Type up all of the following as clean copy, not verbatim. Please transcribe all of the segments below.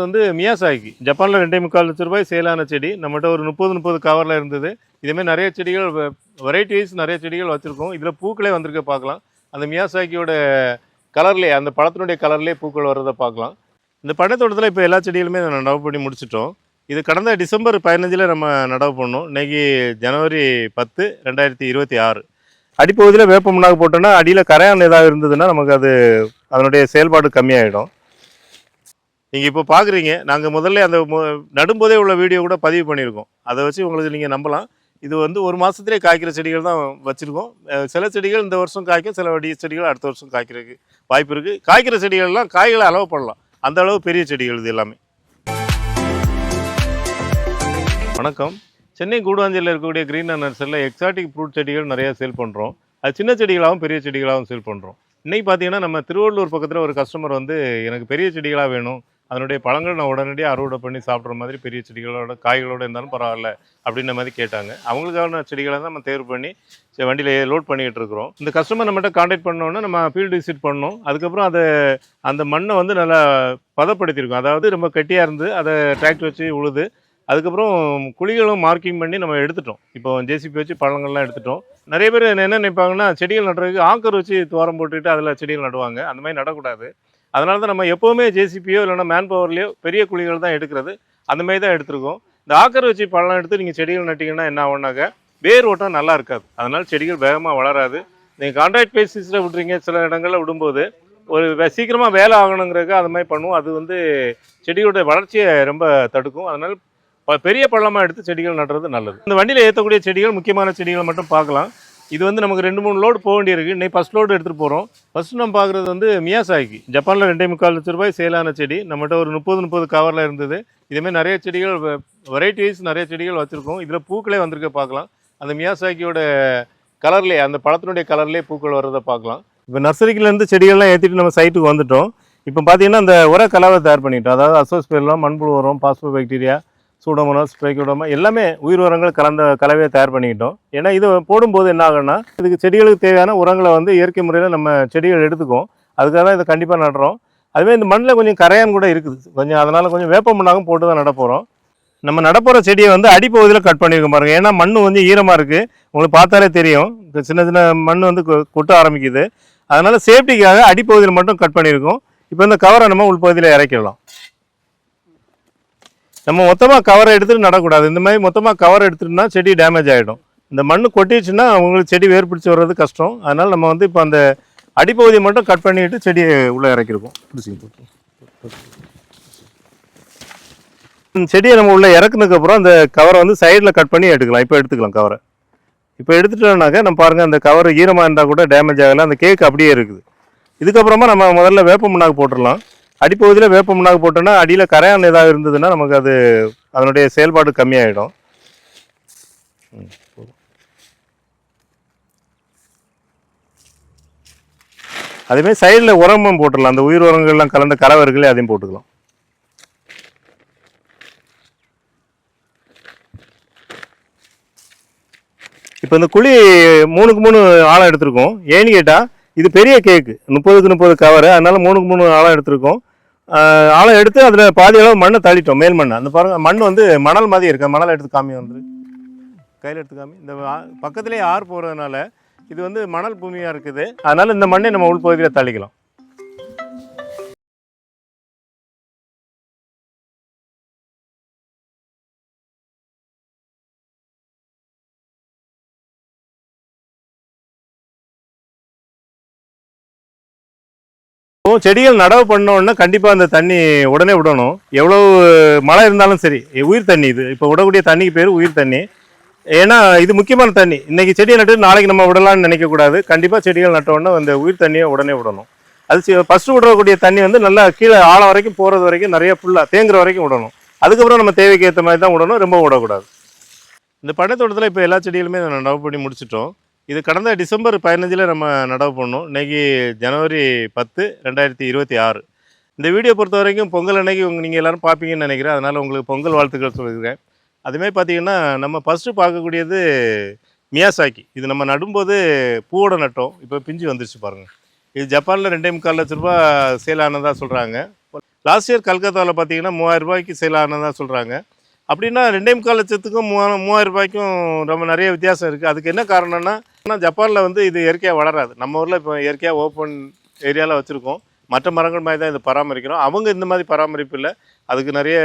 வந்து மியாசாகி ஜப்பானில் 2.25 லட்ச ரூபாய் சேலான செடி நம்மகிட்ட ஒரு 30 கவரில் இருந்தது. இதேமாதிரி நிறைய செடிகள் வெரைட்டி வைஸ் நிறைய செடிகள் வச்சுருக்கோம். இதில் பூக்களே வந்திருக்க பார்க்கலாம். அந்த மியாசாகியோட கலர்லேயே அந்த பழத்தினுடைய கலர்லேயே பூக்கள் வர்றதை பார்க்கலாம். இந்த பனைத்தோட்டத்தில் இப்போ எல்லா செடிகளுமே நடவு பண்ணி முடிச்சிட்டோம். இது கடந்த டிசம்பர் 15 நம்ம நடவு பண்ணோம். இன்றைக்கி ஜனவரி 10, 2026. அடிப்பகுதியில் வேப்ப முன்னாக போட்டோன்னா அடியில் கரையான் ஏதாவது இருந்ததுன்னா நமக்கு அதனுடைய செயல்பாடு கம்மியாகிடும். நீங்கள் இப்போ பார்க்குறீங்க, நாங்கள் முதல்ல அந்த நடும்போதே உள்ள வீடியோ கூட பதிவு பண்ணியிருக்கோம். அதை வச்சு உங்களுக்கு நீங்கள் நம்பலாம். இது வந்து ஒரு மாதத்துலேயே காய்க்கிற செடிகள் தான் வச்சுருக்கோம். சில செடிகள் இந்த வருஷம் காய்க்கும், சில செடிகள் அடுத்த வருஷம் காய்க்கிறதுக்கு வாய்ப்பு இருக்குது. காய்க்கிற செடிகள்லாம் காய்களை அளவு பண்ணலாம், அந்த அளவு பெரிய செடிகள் இது எல்லாமே. வணக்கம். சென்னை கூடுவாஞ்சலில் இருக்கக்கூடிய கிரீன் நர்சரியில் எக்ஸாட்டிக் ஃப்ரூட் செடிகள் நிறையா சேல் பண்ணுறோம். அது சின்ன செடிகளாகவும் பெரிய செடிகளாகவும் சேல் பண்ணுறோம். இன்றைக்கி பார்த்தீங்கன்னா நம்ம திருவள்ளூர் பக்கத்தில் ஒரு கஸ்டமர் வந்து எனக்கு பெரிய செடிகளாக வேணும், அதனுடைய பழங்கள் நான் உடனடியாக அறுவடை பண்ணி சாப்பிட்ற மாதிரி பெரிய செடிகளோட காய்களோடு இருந்தாலும் பரவாயில்ல அப்படின்ற மாதிரி கேட்டாங்க. அவங்களுக்கான செடிகளை தான் நம்ம தேர்வு பண்ணி வண்டியில் லோட் பண்ணிக்கிட்டு இருக்கிறோம். இந்த கஸ்டமர் நம்மகிட்ட கான்டாக்ட் பண்ணோன்னே நம்ம ஃபீல்டு விசிட் பண்ணோம். அதுக்கப்புறம் அந்த மண்ணை வந்து நல்லா பதப்படுத்தியிருக்கோம். அதாவது ரொம்ப கெட்டியாக இருந்து அதை டிராக்டர் வச்சு உழுது அதுக்கப்புறம் குழிகளும் மார்க்கிங் பண்ணி நம்ம எடுத்துட்டோம். இப்போ ஜேசிபி வச்சு பழங்கள்லாம் எடுத்துட்டோம். நிறைய பேர் என்ன நினைப்பாங்கன்னா, செடிகள் நடுறதுக்கு ஆங்கர் வச்சு துவாரம் போட்டுக்கிட்டு அதில் செடிகள் நடுவாங்க. அந்த மாதிரி நடக்கூடாது. அதனால தான் நம்ம எப்போவுமே ஜேசிபியோ இல்லைன்னா மேன் பவர்லேயோ பெரிய குழிகள் தான் எடுக்கிறது. அந்த மாதிரி தான் எடுத்துருக்கோம். இந்த ஆக்கர் வச்சு பழம் எடுத்து நீங்கள் செடிகள் நட்டிங்கன்னா என்ன ஆகுனாக்க வேர் ஓட்டம் நல்லா இருக்காது. அதனால் செடிகள் வேகமாக வளராது. நீங்கள் கான்ட்ராக்ட் பேசிஸில் விட்றீங்க, சில இடங்களில் விடும்போது ஒரு சீக்கிரமாக வேலை ஆகணுங்கிறதுக்கு அது மாதிரி பண்ணுவோம். அது வந்து செடியோட வளர்ச்சியை ரொம்ப தடுக்கும். அதனால் பெரிய பழமாக எடுத்து செடிகள் நடுறது நல்லது. இந்த வண்டியில் ஏற்றக்கூடிய செடிகள் முக்கியமான செடிகளை மட்டும் பார்க்கலாம். இது வந்து நமக்கு 2-3 லோடு போக வேண்டியிருக்கு. இன்னைக்கு ஃபஸ்ட் லோடு எடுத்துகிட்டு போகிறோம். ஃபஸ்ட்டு நம்ம பார்க்குறது வந்து மியாசாகி ஜப்பானில் 2.25 லட்ச ரூபாய் சேலான செடி நம்மகிட்ட ஒரு 30 கவரில் இருந்தது. இதேமாதிரி நிறைய செடிகள் வெரைட்டி வைஸ் நிறைய செடிகள் வச்சுருக்கோம். இதில் பூக்களே வந்திருக்க பார்க்கலாம். அந்த மியாசாகியோட கலர்லேயே அந்த பழத்தினுடைய கலர்லேயே பூக்கள் வர்றதை பார்க்கலாம். இப்போ நர்சரிக்கிலேருந்து செடிகள்லாம் ஏற்றிட்டு நம்ம சைட்டுக்கு வந்துவிட்டோம். இப்போ பார்த்தீங்கன்னா அந்த உர கலவை தயார் பண்ணிட்டோம். அதாவது அசோஸ்பெர்லாம், மண்புழு உரம், பாஸ்போ பாக்டீரியா, சூடோமோனாஸ், ஸ்ப்ரைகோடோமா எல்லாமே உயிர் உரங்கள் கலந்த கலவையை தயார் பண்ணிக்கிட்டோம். ஏன்னா இது போடும்போது என்ன ஆகுன்னா, இதுக்கு செடிகளுக்கு தேவையான உரங்களை வந்து இயற்கை முறையில் நம்ம செடிகள் எடுத்துக்கும். அதுக்காக தான் இதை கண்டிப்பாக நடுறோம். அதுவே இந்த மண்ணில் கொஞ்சம் கரையான் கூட இருக்குது கொஞ்சம், அதனால் கொஞ்சம் வேப்ப மண்ணாகவும் போட்டு தான் நடப்போகிறோம். நம்ம நடப்போகிற செடியை வந்து அடிப்பகுதியில் கட் பண்ணியிருக்கோம் பாருங்கள். ஏன்னா மண் கொஞ்சம் ஈரமாக இருக்குது, உங்களுக்கு பார்த்தாலே தெரியும். சின்ன சின்ன மண் வந்து கொட்ட ஆரம்பிக்குது. அதனால் சேஃப்டிக்காக அடிப்பகுதியில் மட்டும் கட் பண்ணியிருக்கோம். இப்போ இந்த கவரை நம்ம உள்பகுதியில் இறக்கிடலாம். நம்ம மொத்தமாக கவரை எடுத்துகிட்டு நடக்கூடாது. இந்த மாதிரி மொத்தமாக கவர் எடுத்துட்டுனா செடி டேமேஜ் ஆகிடும். இந்த மண் கொட்டிடுச்சுன்னா உங்களுக்கு செடி வேர் பிடிச்சி வர்றது கஷ்டம். அதனால் நம்ம வந்து இப்போ அந்த அடிப்பகுதியை மட்டும் கட் பண்ணிவிட்டு செடியை உள்ளே இறக்கிருக்கோம். செடியை நம்ம உள்ளே இறக்குனதுக்கப்புறம் அந்த கவரை வந்து சைடில் கட் பண்ணி எடுத்துக்கலாம். இப்போ எடுத்துக்கலாம் கவரை. இப்போ எடுத்துட்டோம்னாக்க நம்ம பாருங்கள், அந்த கவர் ஈரமாக இருந்தால் கூட டேமேஜ் ஆகலை. அந்த கேக் அப்படியே இருக்குது. இதுக்கப்புறமா நம்ம முதல்ல வேப்ப முன்னாக போட்டுடலாம். அடிப்பகுதியில் வேப்ப முன்னாக போட்டோன்னா அடியில் கரையான் ஏதாவது இருந்ததுன்னா நமக்கு அதனுடைய செயல்பாடு கம்மியாகிடும். அதேமாதிரி சைடில் உரமும் போட்டுடலாம். அந்த உயிர் உரங்கள்லாம் கலந்த கலவை இருக்குல்ல, அதையும் போட்டுக்கலாம். இப்போ இந்த குழி 3க்கு 3 ஆழம் எடுத்திருக்கோம். ஏன்னு கேட்டால் இது பெரிய கேக்கு, 30க்கு 30 கவர். அதனால 3க்கு 3 ஆழம் எடுத்திருக்கோம். ஆழம் எடுத்து அதில் பாதி அளவு மண்ணை தள்ளிட்டோம், மேல் மண்ணை. அந்த பாருங்கள், மண் வந்து மணல் மாதிரி இருக்கு. மணலை எடுத்து காமி, வந்து கையில் எடுத்து காமி. இந்த பக்கத்துலேயே ஆறு போகிறதுனால இது வந்து மணல் பூமியாக இருக்குது. அதனால் இந்த மண்ணை நம்ம உள்பகுதியில் தள்ளிக்கலாம். செடிகள் நடவு பண்ணோன்னா கண்டிப்பாக அந்த தண்ணி உடனே விடணும். எவ்வளோ மழை இருந்தாலும் சரி, உயிர் தண்ணி இது. இப்போ விடக்கூடிய தண்ணிக்கு பேர் உயிர் தண்ணி. ஏன்னா இது முக்கியமான தண்ணி. இன்றைக்கி செடியை நட்டு நாளைக்கு நம்ம விடலான்னு நினைக்கக்கூடாது. கண்டிப்பாக செடிகள் நட்டோன்னா அந்த உயிர் தண்ணியை உடனே விடணும். அது ஃபஸ்ட்டு விடக்கூடிய தண்ணி வந்து நல்லா கீழே ஆழம் வரைக்கும் போகிறது வரைக்கும் நிறைய ஃபுல்லாக தேங்குற வரைக்கும் விடணும். அதுக்கப்புறம் நம்ம தேவைக்கு ஏற்ற மாதிரி தான் விடணும், ரொம்ப விடக்கூடாது. இந்த பனைத்தோட்டத்தில் இப்போ எல்லா செடிகளுமே நடவு பண்ணி முடிச்சிட்டோம். இது கடந்த டிசம்பர் 15 நம்ம நடவு பண்ணோம். இன்றைக்கி ஜனவரி 10, 2026. இந்த வீடியோ பொறுத்த வரைக்கும் பொங்கல் அன்னைக்கு நீங்கள் எல்லோரும் பார்ப்பீங்கன்னு நினைக்கிறேன். அதனால் உங்களுக்கு பொங்கல் வாழ்த்துக்கள் சொல்லியிருக்கேன். அதுமாதிரி பார்த்தீங்கன்னா நம்ம ஃபஸ்ட்டு பார்க்கக்கூடியது மியாசாகி. இது நம்ம நடும்போது பூவோட நட்டோம். இப்போ பிஞ்சு வந்துருச்சு பாருங்கள். இது ஜப்பானில் 2.25 லட்ச ரூபா சேல் ஆனதாக சொல்கிறாங்க. லாஸ்ட் இயர் கல்கத்தாவில் பார்த்தீங்கன்னா 3000 ரூபாய்க்கு சேல் ஆனதாக சொல்கிறாங்க. அப்படின்னா 2.25 லட்சத்துக்கும் 3000 ரூபாய்க்கும் ரொம்ப நிறைய வித்தியாசம் இருக்குது. அதுக்கு என்ன காரணம்னா, ஜப்பானில் வந்து இது இயற்கையாக வளராது. நம்ம ஊரில் இப்போ இயற்கையாக ஓப்பன் ஏரியாவில் வச்சுருக்கோம். மற்ற மரங்கள் மாதிரி தான் இதை பராமரிக்கிறோம். அவங்க இந்த மாதிரி பராமரிப்பு இல்லை. அதுக்கு நிறைய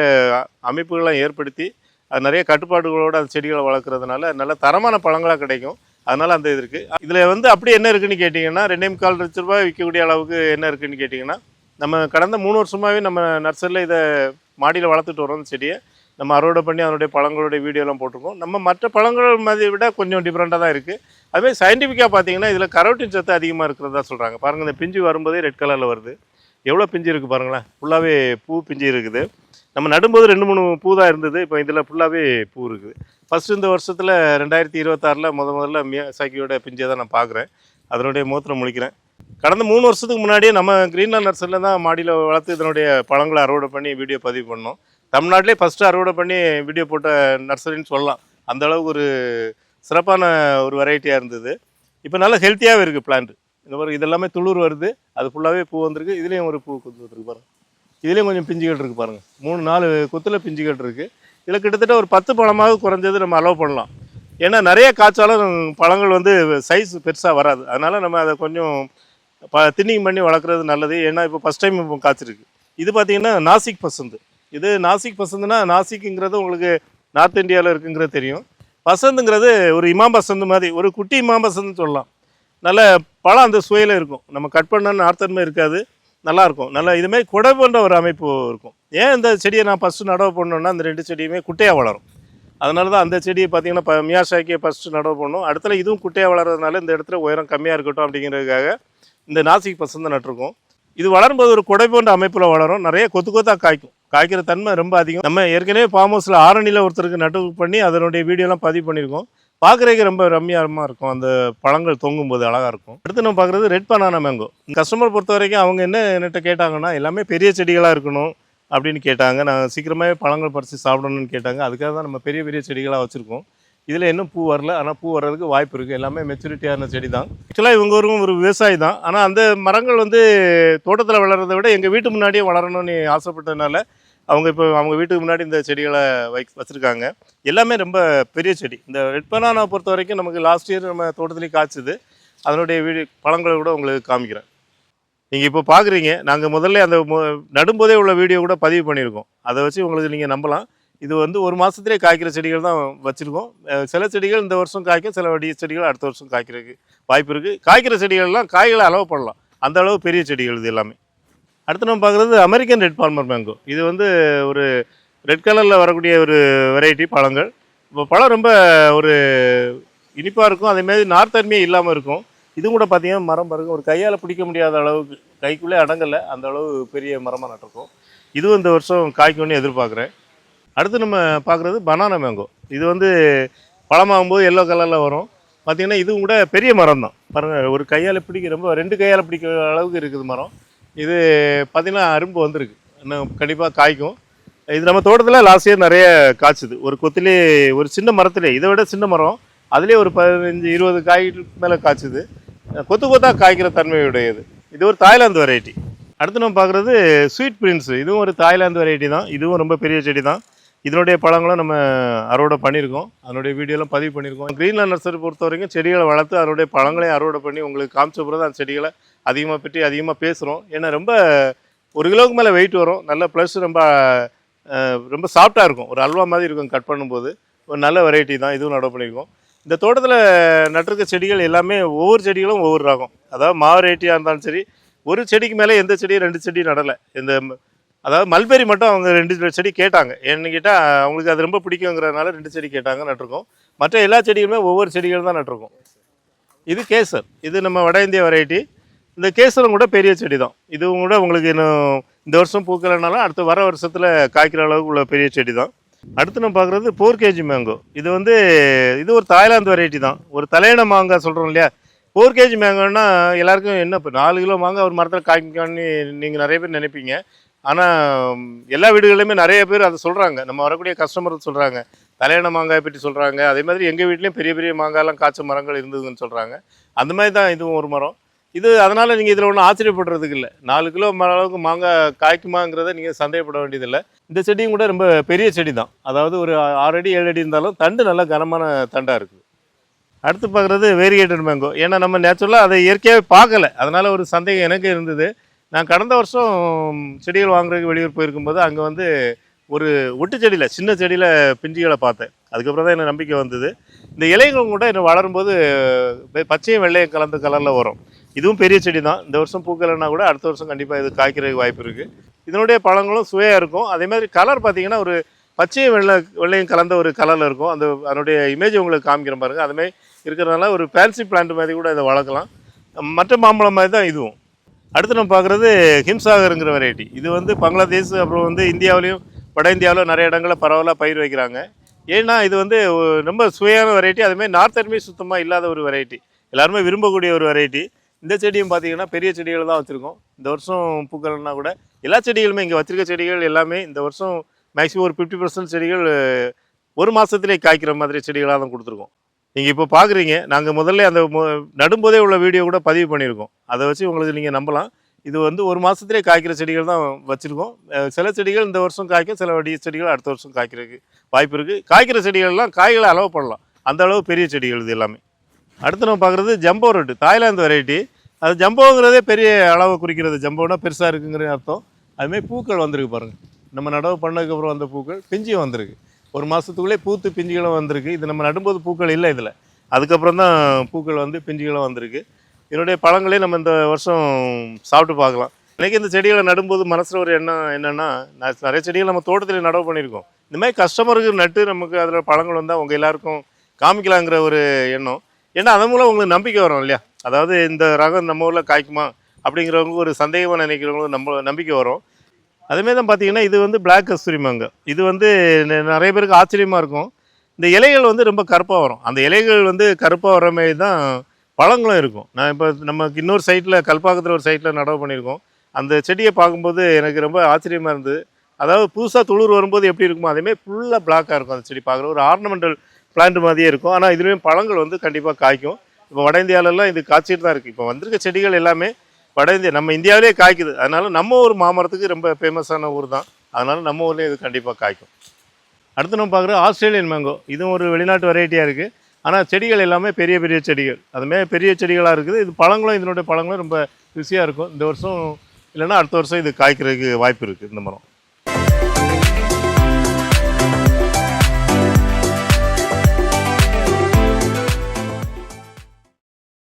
அமைப்புகளை ஏற்படுத்தி அது நிறைய கட்டுப்பாடுகளோடு அந்த செடிகளை வளர்க்குறதுனால நல்ல தரமான பழங்களாக கிடைக்கும். அதனால் அந்த இது இருக்குது. இதில் வந்து அப்படி என்ன இருக்குதுன்னு கேட்டிங்கன்னா 2.25 லட்ச ரூபாய் விற்கக்கூடிய அளவுக்கு என்ன இருக்குதுன்னு கேட்டிங்கன்னா, நம்ம கடந்த 3 வருஷமாகவே நம்ம நர்சரியில் இதை மாடியில் வளர்த்துட்டு வரோம். இந்த செடியை நம்ம அறுவடை பண்ணி அதனுடைய பழங்களுடைய வீடியோலாம் போட்டிருக்கோம். நம்ம மற்ற பழங்கள் மாதிரி விட கொஞ்சம் டிஃப்ரெண்ட்டாக தான் இருக்குது. அதுமாதிரி சயின்டிஃபிக்காக பார்த்தீங்கன்னா இதில் கரோட்டின் சத்து அதிகமாக இருக்கிறதா சொல்கிறாங்க. பாருங்கள், இந்த பிஞ்சு வரும்போதே ரெட் கலரில் வருது. எவ்வளோ பிஞ்சு இருக்குது பாருங்களேன். ஃபுல்லாகவே பூ பிஞ்சு இருக்குது. நம்ம நடும்போது 2-3 பூ தான் இருந்தது. இப்போ இதில் ஃபுல்லாகவே பூ இருக்குது. ஃபஸ்ட்டு இந்த வருஷத்தில் 2026 முதல்ல மியாசாக்கியோட பிஞ்சை தான் நான் பார்க்குறேன். அதனுடைய முகத்தில் முழிக்கிறேன். கடந்த 3 வருஷத்துக்கு முன்னாடியே நம்ம கிரீன்லேண்ட் நர்சரியில் தான் மாடியில் வளர்த்து இதனுடைய பழங்களை அறுவடை பண்ணி வீடியோ பதிவு பண்ணோம். தமிழ்நாட்டிலே ஃபஸ்ட்டு அறுவடை பண்ணி வீடியோ போட்ட நர்சரின்னு சொல்லலாம். அந்தளவுக்கு ஒரு சிறப்பான ஒரு வெரைட்டியாக இருந்தது. இப்போ நல்லா ஹெல்த்தியாகவே இருக்குது பிளான்ட். இந்த மாதிரி இதெல்லாமே துளிர் வருது. அது ஃபுல்லாகவே பூ வந்திருக்கு. இதுலேயும் ஒரு பூ கொத்து வந்துருக்கு பாருங்கள். இதுலேயும் கொஞ்சம் பிஞ்சுகள் இருக்குது பாருங்கள். 3-4 கொத்தில் பிஞ்சுகள் இருக்குது. இதில் கிட்டத்தட்ட ஒரு 10 பழமாவது குறைஞ்சது நம்ம அலோவ் பண்ணலாம். ஏன்னா நிறைய காய்ச்சாலும் பழங்கள் வந்து சைஸ் பெருசாக வராது. அதனால் நம்ம அதை கொஞ்சம் தின்னிங் பண்ணி வளர்க்குறது நல்லது. ஏன்னா இப்போ ஃபஸ்ட் டைம் இப்போ காய்ச்சிருக்கு. இது பார்த்திங்கன்னா நாசிக் பசந்து. இது நாசிக் பசந்துனா, நாசிக்குங்கிறது உங்களுக்கு நார்த் இந்தியாவில் இருக்குங்கிறது தெரியும். பசந்துங்கிறது ஒரு இமாம் பசந்து மாதிரி, ஒரு குட்டி இமாம் பசந்துன்னு சொல்லலாம். நல்ல பழம் அந்த சுவையில் இருக்கும். நம்ம கட் பண்ண நார்த்தன்மை இருக்காது, நல்லாயிருக்கும். நல்லா இதுமாதிரி குடை போன்ற ஒரு அமைப்பு இருக்கும். ஏன் இந்த செடியை நான் ஃபஸ்ட்டு நடவு பண்ணோன்னா, அந்த 2 செடியுமே குட்டையாக வளரும். அதனால தான் அந்த செடியை பார்த்திங்கன்னா மியாசாக்கியை ஃபஸ்ட்டு நடவு பண்ணோம். அடுத்தல இதுவும் குட்டையாக வளர்கிறதுனால இந்த இடத்துல உயரம் கம்மியாக இருக்கட்டும் அப்படிங்கிறதுக்காக இந்த நாசிக் பசந்தை நட்டிருக்கோம். இது வளரும்போது ஒரு குடை போன்ற அமைப்பில் வளரும். நிறைய கொத்து கொத்தாக காய்க்கும். காய்க்கிற தன்மை ரொம்ப அதிகம். நம்ம ஏற்கனவே ஃபார்ம் ஹவுஸில் ஆரணியில் ஒருத்தருக்கு நட்டு பண்ணி அதனுடைய வீடியோலாம் பதிவு பண்ணியிருக்கோம். பார்க்குறதுக்கு ரொம்ப ரம்மியமாக இருக்கும். அந்த பழங்கள் தொங்கும் போது அழகாக இருக்கும். அடுத்து நம்ம பார்க்குறது ரெட் பனானா மேங்கோ. கஸ்டமர் பொறுத்த வரைக்கும் அவங்க என்கிட்ட கேட்டாங்கன்னா, எல்லாமே பெரிய செடிகளாக இருக்கணும் அப்படின்னு கேட்டாங்க. நான் சீக்கிரமாகவே பழங்கள் பறித்து சாப்பிடணும்னு கேட்டாங்க. அதுக்காக தான் நம்ம பெரிய பெரிய செடிகளாக வச்சுருக்கோம். இதில் இன்னும் பூ வரல. ஆனால் பூ வர்றதுக்கு வாய்ப்பு இருக்குது. எல்லாமே மெச்சூரிட்டியான செடி தான். ஆக்சுவலாக இவங்க ஒரு விவசாயி தான். ஆனால் அந்த மரங்கள் வந்து தோட்டத்தில் வளர்கிறத விட எங்கள் வீட்டு முன்னாடியே வளரணும்னு ஆசைப்பட்டதுனால அவங்க வீட்டுக்கு முன்னாடி இந்த செடிகளை வச்சுருக்காங்க. எல்லாமே ரொம்ப பெரிய செடி. இந்த ரெட் பனானா பொறுத்த வரைக்கும் நமக்கு லாஸ்ட் இயர் நம்ம தோட்டத்துலேயே காய்ச்சிது. அதனுடைய பழங்களை கூட உங்களுக்கு காமிக்கிறேன். நீங்கள் இப்போ பார்க்குறீங்க. நாங்கள் முதல்ல அந்த நடும்போதே உள்ள வீடியோ கூட பதிவு பண்ணியிருக்கோம். அதை வச்சு உங்களுக்கு நீங்கள் நம்பலாம். இது வந்து 1 மாதத்துலேயே காய்க்கிற செடிகள் தான் வச்சுருக்கோம். சில செடிகள் இந்த வருஷம் காய்க்கும், சில செடிகள் அடுத்த வருஷம் காய்க்கிறதுக்கு வாய்ப்பு இருக்குது. காய்க்கிற செடிகள்லாம் காய்களை அலோவ் பண்ணலாம். அந்த அளவு பெரிய செடிகள் இது எல்லாமே. அடுத்து நம்ம பார்க்குறது அமெரிக்கன் ரெட் பால்மர் மேங்கோ. இது வந்து ஒரு ரெட் கலரில் வரக்கூடிய ஒரு வெரைட்டி பழங்கள். இப்போ பழம் ரொம்ப ஒரு இனிப்பாக இருக்கும். அதேமாதிரி நார்த்தன்மையே இல்லாமல் இருக்கும். இதுவும் கூட பார்த்தீங்கன்னா மரம் பாருங்க, ஒரு கையால் பிடிக்க முடியாத அளவுக்கு, கைக்குள்ளே அடங்கலை, அந்த அளவு பெரிய மரமாக நட்டிருக்கும். இதுவும் இந்த வருஷம் காய்க்கும்னு எதிர்பார்க்குறேன். அடுத்து நம்ம பார்க்குறது பனானா மேங்கோ. இது வந்து பழமாகும்போது எல்லோ கலரில் வரும். பார்த்திங்கன்னா இதுவும் கூட பெரிய மரம் தான். பாருங்கள், ஒரு கையால் பிடிக்க, ரொம்ப 2 கையால் பிடிக்கிற அளவுக்கு இருக்குது மரம். இது பார்த்திங்கன்னா அரும்பு வந்திருக்கு. இன்னும் கண்டிப்பாக காய்க்கும். இது நம்ம தோட்டத்தில் லாஸ்ட் இயர் நிறைய காய்ச்சுது. ஒரு கொத்திலே, ஒரு சின்ன மரத்திலே, இதை விட சின்ன மரம், அதுலேயே ஒரு 15-20 காய்க்கு மேலே காய்ச்சுது. கொத்து கொத்தாக காய்க்கிற தன்மையுடையது. இது ஒரு தாய்லாந்து வெரைட்டி. அடுத்து நம்ம பார்க்குறது ஸ்வீட் பிரின்ஸ். இதுவும் ஒரு தாய்லாந்து வெரைட்டி தான். இதுவும் ரொம்ப பெரிய செடி தான். இதனுடைய பழங்களும் நம்ம அறுவடை பண்ணியிருக்கோம். அதனுடைய வீடியோலாம் பதிவு பண்ணியிருக்கோம். கிரீன்லேண்ட் நர்சரி பொறுத்த வரைக்கும் செடிகளை வளர்த்து அதனுடைய பழங்களையும் அறுவடை பண்ணி உங்களுக்கு காமிச்ச பிறகு அந்த செடிகளை அதிகமாக பேசுகிறோம். ஏன்னா ரொம்ப 1 கிலோவுக்கு மேலே வெயிட் வரும். நல்ல ப்ளஸ் ரொம்ப சாஃப்டாக இருக்கும். ஒரு அல்வா மாதிரி இருக்கும் கட் பண்ணும்போது. ஒரு நல்ல வெரைட்டி தான். இதுவும் நடவு பண்ணியிருக்கோம். இந்த தோட்டத்தில் நட்டிருக்க செடிகள் எல்லாமே ஒவ்வொரு செடிகளும் ஒவ்வொரு ரகம். அதாவது வெரைட்டியாக இருந்தாலும் சரி, ஒரு செடிக்கு மேலே எந்த செடியும் 2 செடி நடலை. அதாவது மல்பெரி மட்டும் அவங்க 2 செடி கேட்டாங்க. ஏன்னு கேட்டால் அவங்களுக்கு அது ரொம்ப பிடிக்குங்கிறதுனால 2 செடி கேட்டாங்க, நட்டிருக்கோம். மற்ற எல்லா செடிகளுமே ஒவ்வொரு செடிகள் தான் நட்டிருக்கோம். இது கேசர். இது நம்ம வட இந்திய வெரைட்டி. இந்த கேசரும் கூட பெரிய செடி தான். இதுவும் கூட உங்களுக்கு இன்னும் இந்த வருஷம் பூக்கலைனாலும் அடுத்த வர வருஷத்தில் காய்க்கிற அளவுக்கு உள்ள பெரிய செடி தான். அடுத்து நம்ம பார்க்குறது 4 kg மேங்கோ. இது ஒரு தாய்லாந்து வெரைட்டி தான். ஒரு தலையணை மாங்காய் சொல்கிறோம் இல்லையா, 4 kg மேங்கோன்னா எல்லாருக்கும் என்ன இப்போ 4 கிலோ மாங்காய் ஒரு மரத்தில் காய்க்கான்னு நீங்கள் நிறைய பேர் நினைப்பீங்க. ஆனால் எல்லா வீடுகளிலுமே நிறைய பேர் அதை சொல்கிறாங்க. நம்ம வரக்கூடிய கஸ்டமர் சொல்கிறாங்க, தலையணை மாங்காயை பற்றி சொல்கிறாங்க. அதே மாதிரி எங்கள் வீட்லேயும் பெரிய பெரிய மாங்காயெல்லாம் காய்ச்ச மரங்கள் இருந்ததுன்னு சொல்கிறாங்க. அந்த மாதிரி தான் இதுவும் ஒரு மரம். இது அதனால் நீங்கள் இதில் ஒன்றும் ஆச்சரியப்படுறதுக்கு இல்லை. 4 கிலோ அளவுக்கு மாங்காய் காய்க்குமாங்கிறத நீங்கள் சந்தேகப்பட வேண்டியதில்லை. இந்த செடியும் கூட ரொம்ப பெரிய செடி தான். அதாவது ஒரு 6 அடி 7 அடி இருந்தாலும் தண்டு நல்லா கனமான தண்டாக இருக்குது. அடுத்து பார்க்குறது வேரியேட்டட் மேங்கோ. ஏன்னா நம்ம நேச்சுரலாக அதை இயற்கையாகவே பார்க்கல. அதனால் ஒரு சந்தேகம் எனக்கு இருந்தது. நான் கடந்த வருஷம் செடிகள் வாங்குறதுக்கு வெளியூர் போயிருக்கும்போது அங்கே வந்து ஒரு ஒட்டு செடியில் சின்ன செடியில் பிஞ்சுகளை பார்த்தேன். அதுக்கப்புறம் தான் எனக்கு நம்பிக்கை வந்தது. இந்த இலைகளும் கூட இன்னும் வளரும்போது பச்சையும் வெள்ளையும் கலந்த கலரில் வரும். இதுவும் பெரிய செடி தான். இந்த வருஷம் பூக்கலைன்னா கூட அடுத்த வருஷம் கண்டிப்பாக இது காய்க்கிறதுக்கு வாய்ப்பு இருக்குது. இதனுடைய பழங்களும் சுவையாக இருக்கும். அதே மாதிரி கலர் பார்த்திங்கன்னா ஒரு பச்சையும் வெள்ளையும் கலந்த ஒரு கலரில் இருக்கும். அதனுடைய இமேஜ் உங்களுக்கு காமிக்கிற பாருங்க. அதுமாதிரி இருக்கிறதுனால ஒரு ஃபேன்சி பிளான்ட் மாதிரி கூட இதை வளர்க்கலாம். மற்ற மாம்பழம் மாதிரி தான் இதுவும். அடுத்து நம்ம பார்க்குறது ஹிம்சாகருங்கிற வெரைட்டி. இது வந்து பங்களாதேஷ் அப்புறம் வந்து இந்தியாவிலையும் வட இந்தியாவில் நிறைய இடங்களில் பரவலாக பயிர் வைக்கிறாங்க. ஏன்னா இது வந்து ரொம்ப சுவையான வெரைட்டி. அதுமாதிரி நார்த் அருமே சுத்தமாக இல்லாத ஒரு வெரைட்டி, எல்லாருமே விரும்பக்கூடிய ஒரு வெரைட்டி. இந்த செடியும் பார்த்தீங்கன்னா பெரிய செடிகள் தான் வச்சுருக்கோம். இந்த வருஷம் பூக்கள்னா கூட எல்லா செடிகளுமே இங்கே வச்சுருக்க செடிகள் எல்லாமே இந்த வருஷம் மேக்ஸிமம் ஒரு 50% செடிகள் ஒரு மாதத்துலேயே காய்க்கிற மாதிரி செடிகளாக தான் கொடுத்துருக்கோம். நீங்கள் இப்போ பார்க்குறீங்க, நாங்கள் முதல்ல அந்த நடும்போதே உள்ள வீடியோ கூட பதிவு பண்ணியிருக்கோம். அதை வச்சு உங்களுக்கு நீங்கள் நம்பலாம். இது வந்து ஒரு மாதத்துலேயே காய்க்கிற செடிகள் தான் வச்சுருக்கோம். சில செடிகள் இந்த வருஷம் காய்க்கும், சில செடிகள் அடுத்த வருஷம் காய்க்கிறதுக்கு வாய்ப்பு இருக்குது. காய்க்கிற செடிகள்லாம் காய்களை அளவு பண்ணலாம், அந்த அளவு பெரிய செடிகள் இது எல்லாமே. அடுத்து நம்ம பார்க்குறது ஜம்போ ரெட்டு, தாய்லாந்து வெரைட்டி. அது ஜம்போங்கிறதே பெரிய அளவை குறிக்கிறது. ஜம்போனா பெருசாக இருக்குங்கிற அர்த்தம். அதுமாதிரி பூக்கள் வந்திருக்கு பாருங்கள். நம்ம நடவு பண்ணதுக்கப்புறம் வந்த பூக்கள் பிஞ்சியும் வந்திருக்கு. ஒரு மாதத்துக்குள்ளே பூத்து பிஞ்சுகளும் வந்திருக்கு. இது நம்ம நடும்போது பூக்கள் இல்லை இதில், அதுக்கப்புறம் தான் பூக்கள் வந்து பிஞ்சுகளும் வந்திருக்கு. இதனுடைய பழங்களே நம்ம இந்த வருஷம் சாப்பிட்டு பார்க்கலாம். எனக்கு இந்த செடிகளை நடும்போது மனசில் ஒரு எண்ணம் என்னென்னா, நிறைய செடிகள் நம்ம தோட்டத்தில் நடவு பண்ணியிருக்கோம். இந்த மாதிரி கஸ்டமருக்கு நட்டு நமக்கு அதில் பழங்கள் வந்தால் உங்கள் எல்லாருக்கும் காமிக்கலாங்கிற ஒரு எண்ணம். ஏன்னா அதன் மூலம் உங்களுக்கு நம்பிக்கை வரும் இல்லையா? அதாவது இந்த ரகம் நம்ம ஊரில் காய்க்குமா அப்படிங்கிறவங்களுக்கு ஒரு சந்தேகமாக நினைக்கிறவங்களுக்கு நம்ம நம்பிக்கை வரும். அதுமாரி தான் பார்த்தீங்கன்னா இது வந்து பிளாக் கஸ்தூரி மாங்காய். இது வந்து நிறைய பேருக்கு ஆச்சரியமாக இருக்கும். இந்த இலைகள் வந்து ரொம்ப கருப்பாக வரும். அந்த இலைகள் வந்து கருப்பாக வர மாதிரி தான் பழங்களும் இருக்கும். நான் இப்போ நமக்கு இன்னொரு சைட்டில் கல்பாக்கத்தில் ஒரு சைட்டில் நடவு பண்ணியிருக்கோம். அந்த செடியை பார்க்கும்போது எனக்கு ரொம்ப ஆச்சரியமாக இருந்தது. அதாவது புதுசாக துளிர் வரும்போது எப்படி இருக்குமோ அதேமாதிரி ஃபுல்லாக பிளாக்காக இருக்கும் அந்த செடி. பார்க்குற ஒரு ஆர்னமெண்டல் பிளான்ட் மாதிரியே இருக்கும். ஆனால் இதுலேயும் பழங்கள் வந்து கண்டிப்பாக காய்க்கும். இப்போ வட இந்தியாவிலலாம் இது காய்ச்சிட்டு தான் இருக்குது. இப்போ வந்திருக்க செடிகள் எல்லாமே வட இந்தியா, நம்ம இந்தியாவிலே காய்க்குது. அதனால நம்ம ஊர் மாமரத்துக்கு ரொம்ப ஃபேமஸான ஊர் தான். அதனால நம்ம ஊர்லேயே இது கண்டிப்பாக காய்க்கும். அடுத்து நம்ம பார்க்குறது ஆஸ்திரேலியன் மேங்கோ. இதுவும் ஒரு வெளிநாட்டு வெரைட்டியாக இருக்குது. ஆனால் செடிகள் எல்லாமே பெரிய பெரிய செடிகள், அதுமாதிரி பெரிய செடிகளாக இருக்குது. இது பழங்களும் இதனுடைய பழங்களும் ரொம்ப ருசியாக இருக்கும். இந்த வருஷம் இல்லைன்னா அடுத்த வருஷம் இது காய்க்கிறதுக்கு வாய்ப்பு இருக்குது இந்த மரம்.